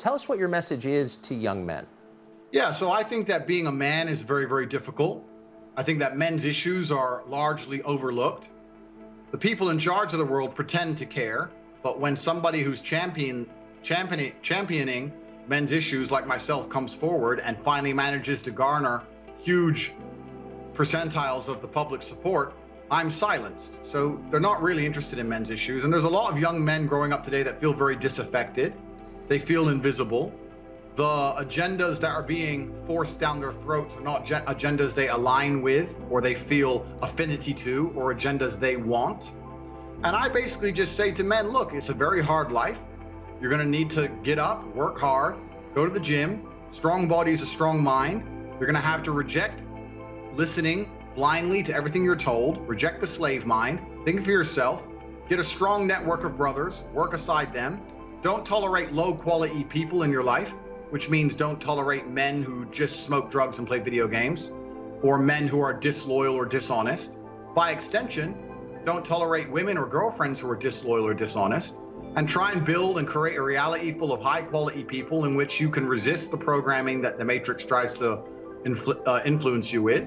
Tell us what your message is to young men. Yeah, so I think that being a man is very, very difficult. I think that men's issues are largely overlooked. The people in charge of the world pretend to care, but when somebody who's championing men's issues like myself comes forward and finally manages to garner huge percentiles of the public support, I'm silenced. So they're not really interested in men's issues. And there's a lot of young men growing up today that feel very disaffected. They feel invisible. The agendas that are being forced down their throats are not agendas they align with, or they feel affinity to, or agendas they want. And I basically just say to men, look, it's a very hard life. You're going to need to get up, work hard, go to the gym. Strong body is a strong mind. You're going to have to reject listening blindly to everything you're told, reject the slave mind, think for yourself, get a strong network of brothers, work aside them. Don't tolerate low quality people in your life, which means don't tolerate men who just smoke drugs and play video games, or men who are disloyal or dishonest. By extension, don't tolerate women or girlfriends who are disloyal or dishonest, and try and build and create a reality full of high quality people in which you can resist the programming that the Matrix tries to influence you with,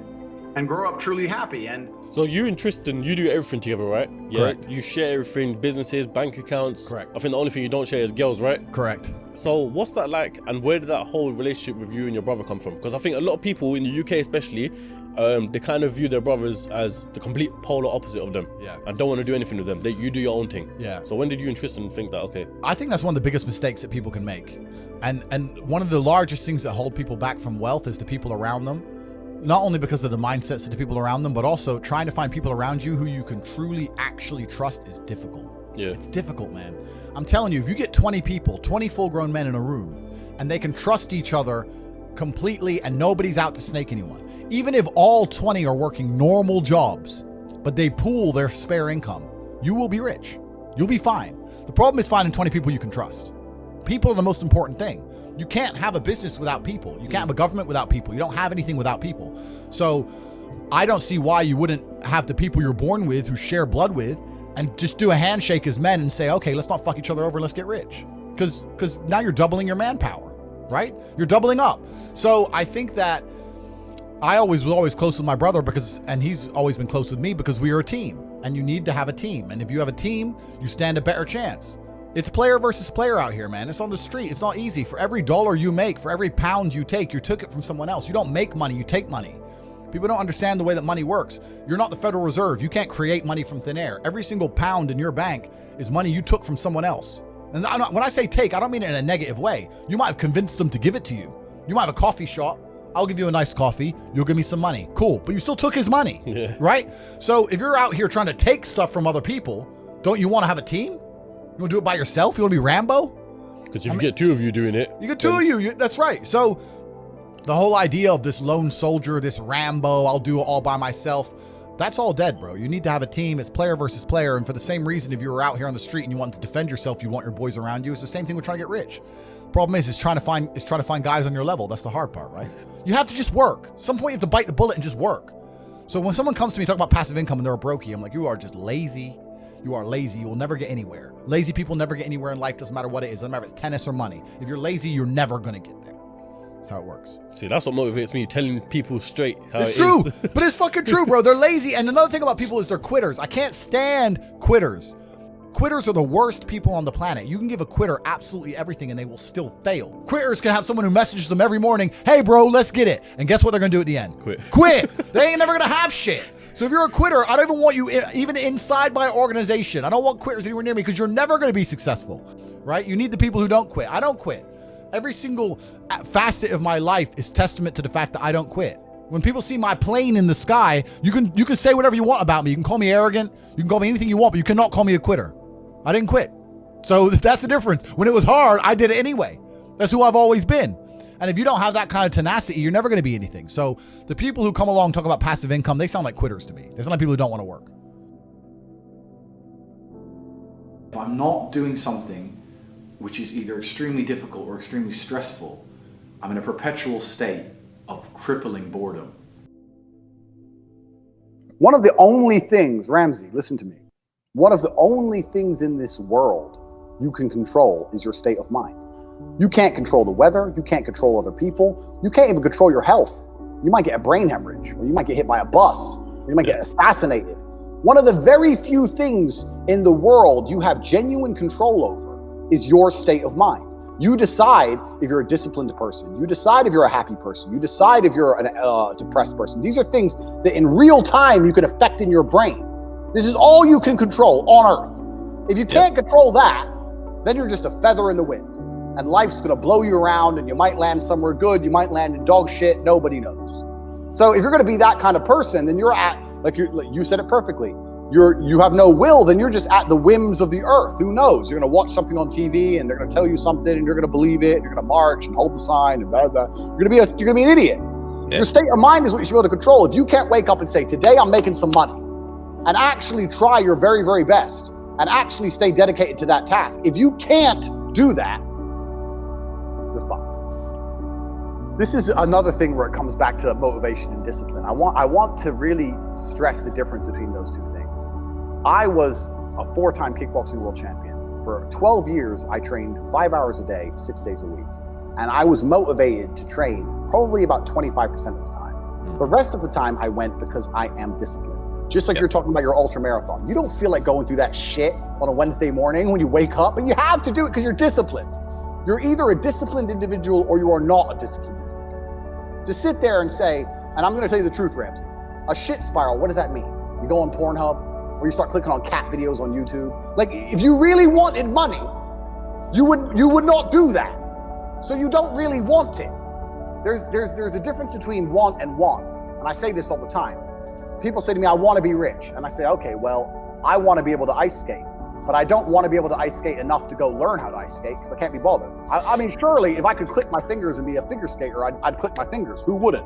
and grow up truly happy. And so you and Tristan, you do everything together, right? Yeah. Correct. You share everything, businesses, bank accounts. Correct. I think the only thing you don't share is girls, right? Correct. So what's that like, and where did that whole relationship with you and your brother come from? Because I think a lot of people in the UK especially, they kind of view their brothers as the complete polar opposite of them. Yeah. And don't want to do anything with them. You do your own thing. Yeah. So when did you and Tristan think that, okay? I think that's one of the biggest mistakes that people can make. And one of the largest things that hold people back from wealth is the people around them. Not only because of the mindsets of the people around them, but also trying to find people around you who you can truly actually trust is difficult. Yeah. It's difficult, man. I'm telling you, if you get 20 people, 20 full-grown men in a room, and they can trust each other completely and nobody's out to snake anyone, even if all 20 are working normal jobs, but they pool their spare income, you will be rich. You'll be fine. The problem is finding 20 people you can trust. People are the most important thing. You can't have a business without people. You can't have a government without people. You don't have anything without people. So I don't see why you wouldn't have the people you're born with, who share blood with, and just do a handshake as men and say, okay, let's not fuck each other over and let's get rich. Because now you're doubling your manpower, right? You're doubling up. So I think that I was always close with my brother and he's always been close with me because we are a team, and you need to have a team. And if you have a team, you stand a better chance. It's player versus player out here, man. It's on the street. It's not easy. For every dollar you make, for every pound you took it from someone else. You don't make money, you take money. People don't understand the way that money works. You're not the Federal Reserve. You can't create money from thin air. Every single pound in your bank is money you took from someone else. And when I say take, I don't mean it in a negative way. You might have convinced them to give it to you. You might have a coffee shop. I'll give you a nice coffee. You'll give me some money. Cool. But you still took his money, right? So if you're out here trying to take stuff from other people, don't you want to have a team? You want to do it by yourself? You want to be Rambo? Because if you get two of you doing it. You get two of you. That's right. So the whole idea of this lone soldier, this Rambo, I'll do it all by myself, that's all dead, bro. You need to have a team. It's player versus player. And for the same reason, if you were out here on the street and you want to defend yourself, you want your boys around you. It's the same thing with trying to get rich. Problem is trying to find guys on your level. That's the hard part, right? You have to just work. At some point, you have to bite the bullet and just work. So when someone comes to me talking about passive income and they're a brokey, I'm like, you are just lazy. You are lazy. You will never get anywhere. Lazy people never get anywhere in life. Doesn't matter what it is. Doesn't matter if it's tennis or money. If you're lazy, you're never going to get there. That's how it works. See, that's what motivates me, telling people straight how it's true, but it's fucking true, bro. They're lazy. And another thing about people is they're quitters. I can't stand quitters. Quitters are the worst people on the planet. You can give a quitter absolutely everything and they will still fail. Quitters can have someone who messages them every morning, hey, bro, let's get it. And guess what they're going to do at the end? Quit. They ain't never going to have shit. So if you're a quitter, I don't even want you even inside my organization. I don't want quitters anywhere near me because you're never going to be successful, right? You need the people who don't quit. I don't quit. Every single facet of my life is testament to the fact that I don't quit. When people see my plane in the sky, you can say whatever you want about me. You can call me arrogant. You can call me anything you want, but you cannot call me a quitter. I didn't quit. So that's the difference. When it was hard, I did it anyway. That's who I've always been. And if you don't have that kind of tenacity, you're never going to be anything. So the people who come along and talk about passive income, they sound like quitters to me. They sound like people who don't want to work. If I'm not doing something which is either extremely difficult or extremely stressful, I'm in a perpetual state of crippling boredom. One of the only things, Ramsey, listen to me. One of the only things in this world you can control is your state of mind. You can't control the weather. You can't control other people. You can't even control your health. You might get a brain hemorrhage, or you might get hit by a bus, or you might get assassinated. One of the very few things in the world you have genuine control over is your state of mind. You decide if you're a disciplined person. You decide if you're a happy person. You decide if you're a depressed person. These are things that in real time you can affect in your brain. This is all you can control on Earth. If you can't control that, then you're just a feather in the wind. And life's gonna blow you around, and you might land somewhere good, you might land in dog shit, nobody knows. So if you're gonna be that kind of person, then you're at, like you said it perfectly, you have no will, then you're just at the whims of the earth. Who knows? You're gonna watch something on TV and they're gonna tell you something and you're gonna believe it, and you're gonna march and hold the sign and blah, blah. You're gonna be an idiot. Yeah. Your state of mind is what you should be able to control. If you can't wake up and say, today I'm making some money, and actually try your very, very best, and actually stay dedicated to that task. If you can't do that, you're fucked. This is another thing where it comes back to motivation and discipline. I want to really stress the difference between those two things. I was a 4-time kickboxing world champion. For 12 years, I trained 5 hours a day, 6 days a week. And I was motivated to train probably about 25% of the time. The rest of the time I went because I am disciplined. Just like you're talking about your ultra marathon. You don't feel like going through that shit on a Wednesday morning when you wake up, but you have to do it because you're disciplined. You're either a disciplined individual or you are not a disciplined individual. To sit there and say, and I'm gonna tell you the truth, Ramsey, a shit spiral, what does that mean? You go on Pornhub, or you start clicking on cat videos on YouTube. Like, if you really wanted money, you would not do that. So you don't really want it. There's a difference between want and want. And I say this all the time. People say to me, I want to be rich. And I say, okay, well, I want to be able to ice skate, but I don't want to be able to ice skate enough to go learn how to ice skate because I can't be bothered. I mean, surely if I could click my fingers and be a figure skater, I'd click my fingers. Who wouldn't?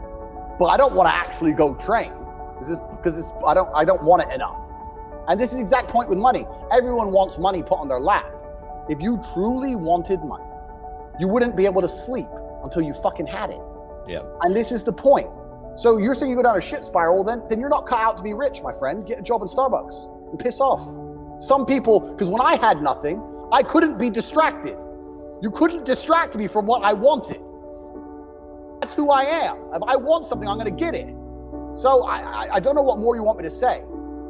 But I don't want to actually go train because I don't want it enough. And this is the exact point with money. Everyone wants money put on their lap. If you truly wanted money, you wouldn't be able to sleep until you fucking had it. Yeah. And this is the point. So you're saying you go down a shit spiral, then you're not cut out to be rich, my friend. Get a job in Starbucks and piss off. Some people, because when I had nothing, I couldn't be distracted. You couldn't distract me from what I wanted. That's who I am. If I want something, I'm gonna get it. So I don't know what more you want me to say.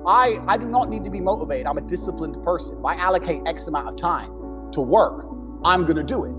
I do not need to be motivated. I'm a disciplined person. If I allocate X amount of time to work, I'm gonna do it.